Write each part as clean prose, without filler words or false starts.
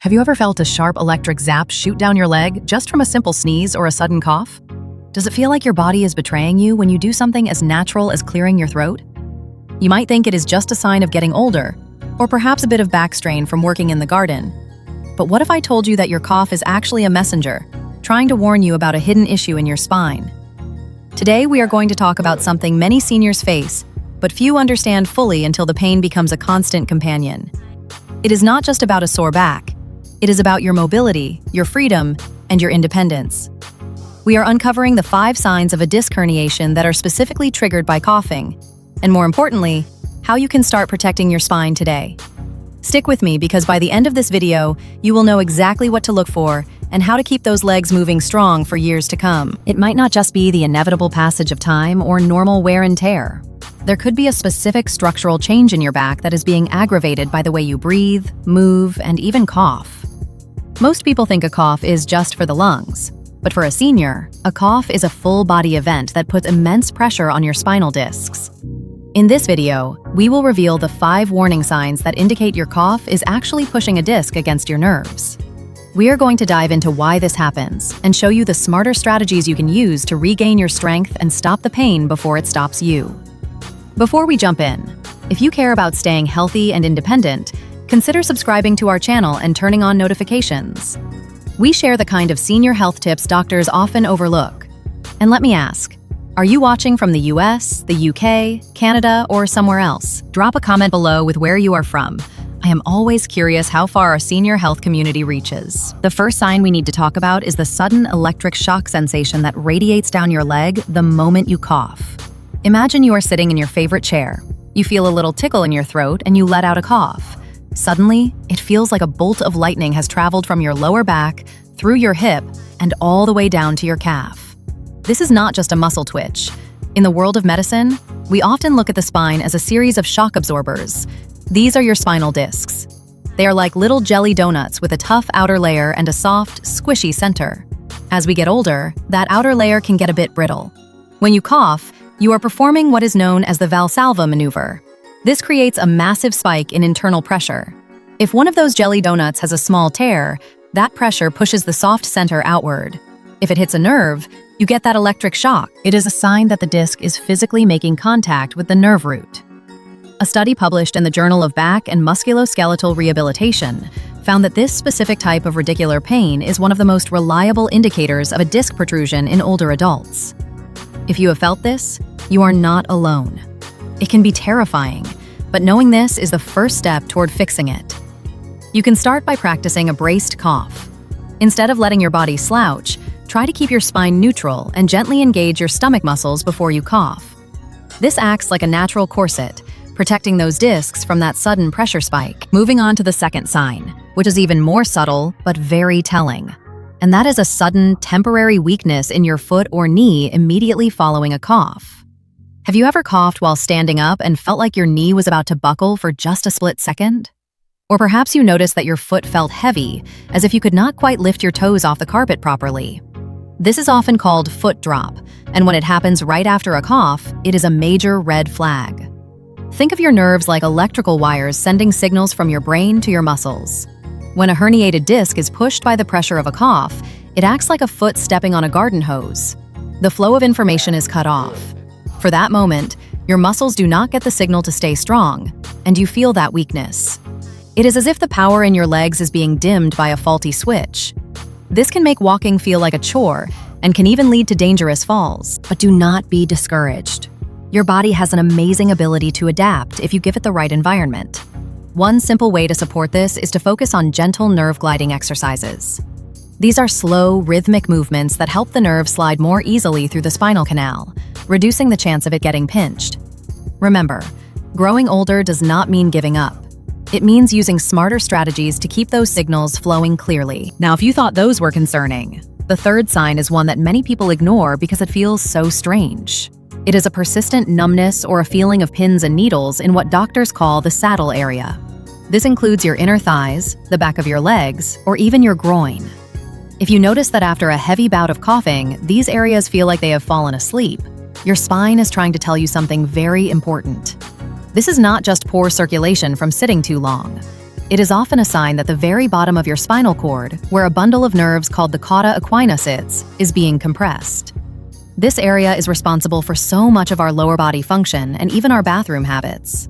Have you ever felt a sharp electric zap shoot down your leg just from a simple sneeze or a sudden cough? Does it feel like your body is betraying you when you do something as natural as clearing your throat? You might think it is just a sign of getting older, or perhaps a bit of back strain from working in the garden. But what if I told you that your cough is actually a messenger, trying to warn you about a hidden issue in your spine? Today we are going to talk about something many seniors face, but few understand fully until the pain becomes a constant companion. It is not just about a sore back. It is about your mobility, your freedom, and your independence. We are uncovering the 5 signs of a disc herniation that are specifically triggered by coughing, and more importantly, how you can start protecting your spine today. Stick with me because by the end of this video, you will know exactly what to look for and how to keep those legs moving strong for years to come. It might not just be the inevitable passage of time or normal wear and tear. There could be a specific structural change in your back that is being aggravated by the way you breathe, move, and even cough. Most people think a cough is just for the lungs, but for a senior, a cough is a full-body event that puts immense pressure on your spinal discs. In this video, we will reveal the 5 warning signs that indicate your cough is actually pushing a disc against your nerves. We are going to dive into why this happens and show you the smarter strategies you can use to regain your strength and stop the pain before it stops you. Before we jump in, if you care about staying healthy and independent, consider subscribing to our channel and turning on notifications. We share the kind of senior health tips doctors often overlook. And let me ask, are you watching from the US, the UK, Canada, or somewhere else? Drop a comment below with where you are from. I am always curious how far our senior health community reaches. The first sign we need to talk about is the sudden electric shock sensation that radiates down your leg the moment you cough. Imagine you are sitting in your favorite chair. You feel a little tickle in your throat and you let out a cough. Suddenly, it feels like a bolt of lightning has traveled from your lower back, through your hip, and all the way down to your calf. This is not just a muscle twitch. In the world of medicine, we often look at the spine as a series of shock absorbers. These are your spinal discs. They are like little jelly donuts with a tough outer layer and a soft, squishy center. As we get older, that outer layer can get a bit brittle. When you cough, you are performing what is known as the Valsalva maneuver. This creates a massive spike in internal pressure. If one of those jelly donuts has a small tear, that pressure pushes the soft center outward. If it hits a nerve, you get that electric shock. It is a sign that the disc is physically making contact with the nerve root. A study published in the Journal of Back and Musculoskeletal Rehabilitation found that this specific type of radicular pain is one of the most reliable indicators of a disc protrusion in older adults. If you have felt this, you are not alone. It can be terrifying, but knowing this is the first step toward fixing it. You can start by practicing a braced cough. Instead of letting your body slouch, try to keep your spine neutral and gently engage your stomach muscles before you cough. This acts like a natural corset, protecting those discs from that sudden pressure spike. Moving on to the second sign, which is even more subtle but very telling. And that is a sudden, temporary weakness in your foot or knee immediately following a cough. Have you ever coughed while standing up and felt like your knee was about to buckle for just a split second? Or perhaps you noticed that your foot felt heavy, as if you could not quite lift your toes off the carpet properly. This is often called foot drop, and when it happens right after a cough, it is a major red flag. Think of your nerves like electrical wires sending signals from your brain to your muscles. When a herniated disc is pushed by the pressure of a cough, it acts like a foot stepping on a garden hose. The flow of information is cut off. For that moment, your muscles do not get the signal to stay strong, and you feel that weakness. It is as if the power in your legs is being dimmed by a faulty switch. This can make walking feel like a chore and can even lead to dangerous falls. But do not be discouraged. Your body has an amazing ability to adapt if you give it the right environment. One simple way to support this is to focus on gentle nerve gliding exercises. These are slow, rhythmic movements that help the nerve slide more easily through the spinal canal, reducing the chance of it getting pinched. Remember, growing older does not mean giving up. It means using smarter strategies to keep those signals flowing clearly. Now, if you thought those were concerning, the third sign is one that many people ignore because it feels so strange. It is a persistent numbness or a feeling of pins and needles in what doctors call the saddle area. This includes your inner thighs, the back of your legs, or even your groin. If you notice that after a heavy bout of coughing, these areas feel like they have fallen asleep, your spine is trying to tell you something very important. This is not just poor circulation from sitting too long. It is often a sign that the very bottom of your spinal cord, where a bundle of nerves called the cauda equina sits, is being compressed. This area is responsible for so much of our lower body function and even our bathroom habits.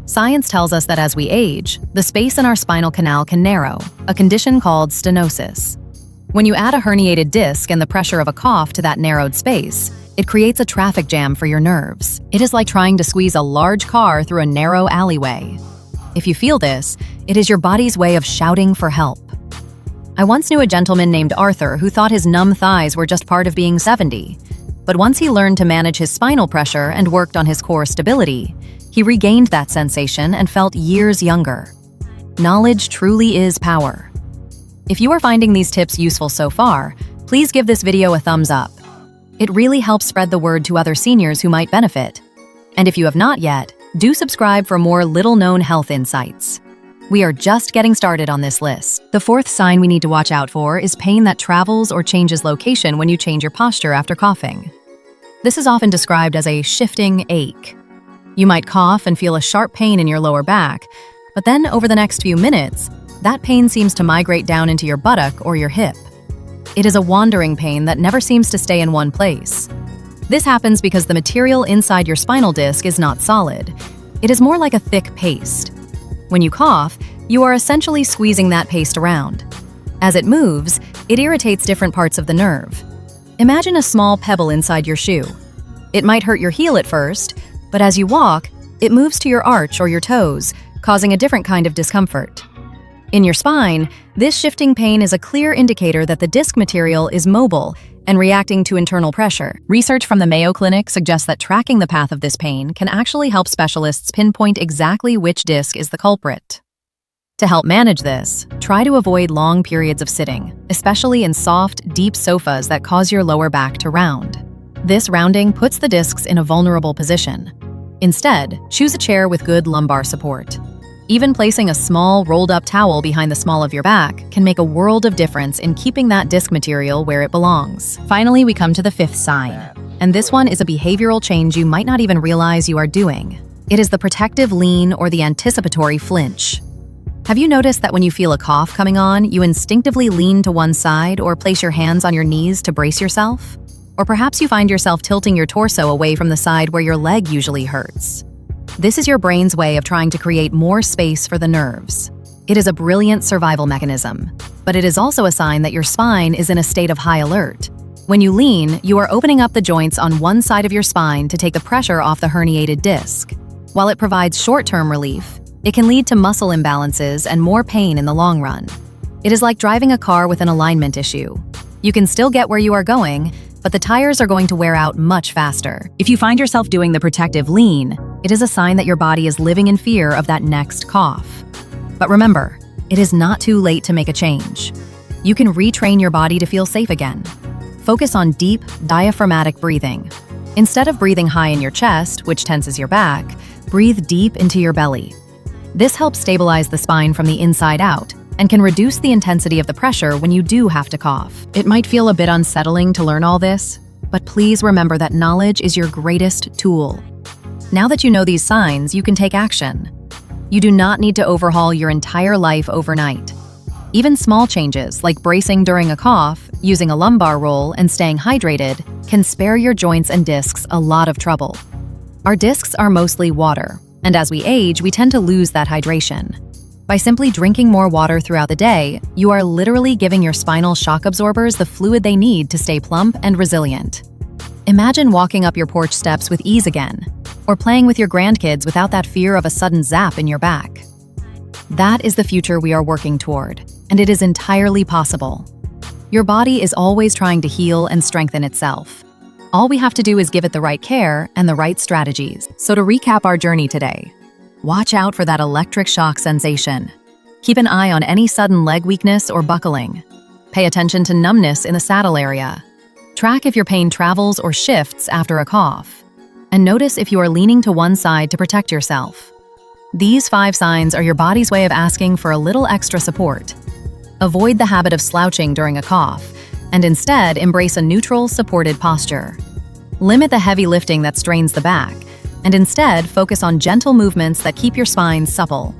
Science tells us that as we age, the space in our spinal canal can narrow, a condition called stenosis. When you add a herniated disc and the pressure of a cough to that narrowed space, it creates a traffic jam for your nerves. It is like trying to squeeze a large car through a narrow alleyway. If you feel this, it is your body's way of shouting for help. I once knew a gentleman named Arthur who thought his numb thighs were just part of being 70. But once he learned to manage his spinal pressure and worked on his core stability, he regained that sensation and felt years younger. Knowledge truly is power. If you are finding these tips useful so far, please give this video a thumbs up. It really helps spread the word to other seniors who might benefit. And if you have not yet, do subscribe for more little-known health insights. We are just getting started on this list. The fourth sign we need to watch out for is pain that travels or changes location when you change your posture after coughing. This is often described as a shifting ache. You might cough and feel a sharp pain in your lower back, but then over the next few minutes, that pain seems to migrate down into your buttock or your hip. It is a wandering pain that never seems to stay in one place. This happens because the material inside your spinal disc is not solid. It is more like a thick paste. When you cough, you are essentially squeezing that paste around. As it moves, it irritates different parts of the nerve. Imagine a small pebble inside your shoe. It might hurt your heel at first, but as you walk, it moves to your arch or your toes, causing a different kind of discomfort. In your spine, this shifting pain is a clear indicator that the disc material is mobile and reacting to internal pressure. Research from the Mayo Clinic suggests that tracking the path of this pain can actually help specialists pinpoint exactly which disc is the culprit. To help manage this, try to avoid long periods of sitting, especially in soft, deep sofas that cause your lower back to round. This rounding puts the discs in a vulnerable position. Instead, choose a chair with good lumbar support. Even placing a small, rolled-up towel behind the small of your back can make a world of difference in keeping that disc material where it belongs. Finally, we come to the fifth sign, and this one is a behavioral change you might not even realize you are doing. It is the protective lean or the anticipatory flinch. Have you noticed that when you feel a cough coming on, you instinctively lean to one side or place your hands on your knees to brace yourself? Or perhaps you find yourself tilting your torso away from the side where your leg usually hurts. This is your brain's way of trying to create more space for the nerves. It is a brilliant survival mechanism, but it is also a sign that your spine is in a state of high alert. When you lean, you are opening up the joints on one side of your spine to take the pressure off the herniated disc. While it provides short-term relief, it can lead to muscle imbalances and more pain in the long run. It is like driving a car with an alignment issue. You can still get where you are going, but the tires are going to wear out much faster. If you find yourself doing the protective lean, it is a sign that your body is living in fear of that next cough. But remember, it is not too late to make a change. You can retrain your body to feel safe again. Focus on deep, diaphragmatic breathing. Instead of breathing high in your chest, which tenses your back, breathe deep into your belly. This helps stabilize the spine from the inside out and can reduce the intensity of the pressure when you do have to cough. It might feel a bit unsettling to learn all this, but please remember that knowledge is your greatest tool. Now that you know these signs, you can take action. You do not need to overhaul your entire life overnight. Even small changes, like bracing during a cough, using a lumbar roll, and staying hydrated, can spare your joints and discs a lot of trouble. Our discs are mostly water, and as we age, we tend to lose that hydration. By simply drinking more water throughout the day, you are literally giving your spinal shock absorbers the fluid they need to stay plump and resilient. Imagine walking up your porch steps with ease again, or playing with your grandkids without that fear of a sudden zap in your back. That is the future we are working toward, and it is entirely possible. Your body is always trying to heal and strengthen itself. All we have to do is give it the right care and the right strategies. So to recap our journey today, watch out for that electric shock sensation. Keep an eye on any sudden leg weakness or buckling. Pay attention to numbness in the saddle area. Track if your pain travels or shifts after a cough. And notice if you are leaning to one side to protect yourself. These 5 signs are your body's way of asking for a little extra support. Avoid the habit of slouching during a cough, and instead embrace a neutral, supported posture. Limit the heavy lifting that strains the back, and instead focus on gentle movements that keep your spine supple.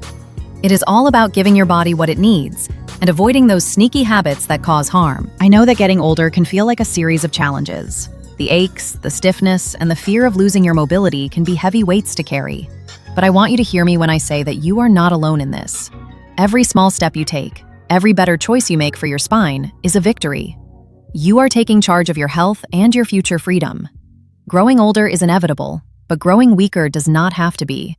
It is all about giving your body what it needs and avoiding those sneaky habits that cause harm. I know that getting older can feel like a series of challenges. The aches, the stiffness, and the fear of losing your mobility can be heavy weights to carry. But I want you to hear me when I say that you are not alone in this. Every small step you take, every better choice you make for your spine is a victory. You are taking charge of your health and your future freedom. Growing older is inevitable, but growing weaker does not have to be.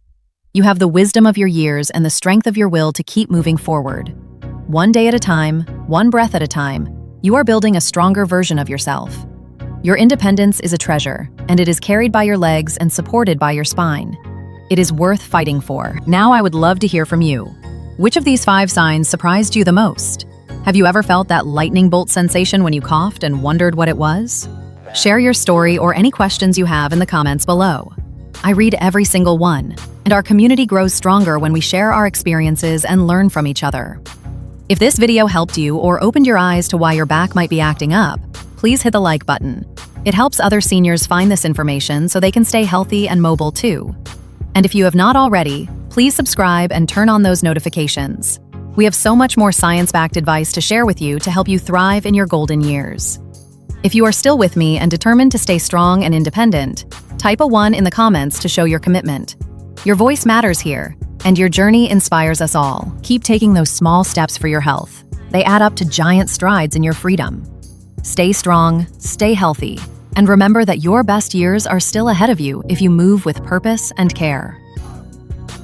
You have the wisdom of your years and the strength of your will to keep moving forward. One day at a time, one breath at a time, you are building a stronger version of yourself. Your independence is a treasure, and it is carried by your legs and supported by your spine. It is worth fighting for. Now I would love to hear from you. Which of these 5 signs surprised you the most? Have you ever felt that lightning bolt sensation when you coughed and wondered what it was? Share your story or any questions you have in the comments below. I read every single one, and our community grows stronger when we share our experiences and learn from each other. If this video helped you or opened your eyes to why your back might be acting up, please hit the like button. It helps other seniors find this information so they can stay healthy and mobile too. And if you have not already, please subscribe and turn on those notifications. We have so much more science-backed advice to share with you to help you thrive in your golden years. If you are still with me and determined to stay strong and independent, type a 1 in the comments to show your commitment. Your voice matters here, and your journey inspires us all. Keep taking those small steps for your health. They add up to giant strides in your freedom. Stay strong, stay healthy, and remember that your best years are still ahead of you if you move with purpose and care.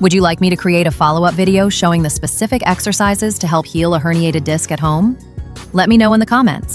Would you like me to create a follow-up video showing the specific exercises to help heal a herniated disc at home? Let me know in the comments.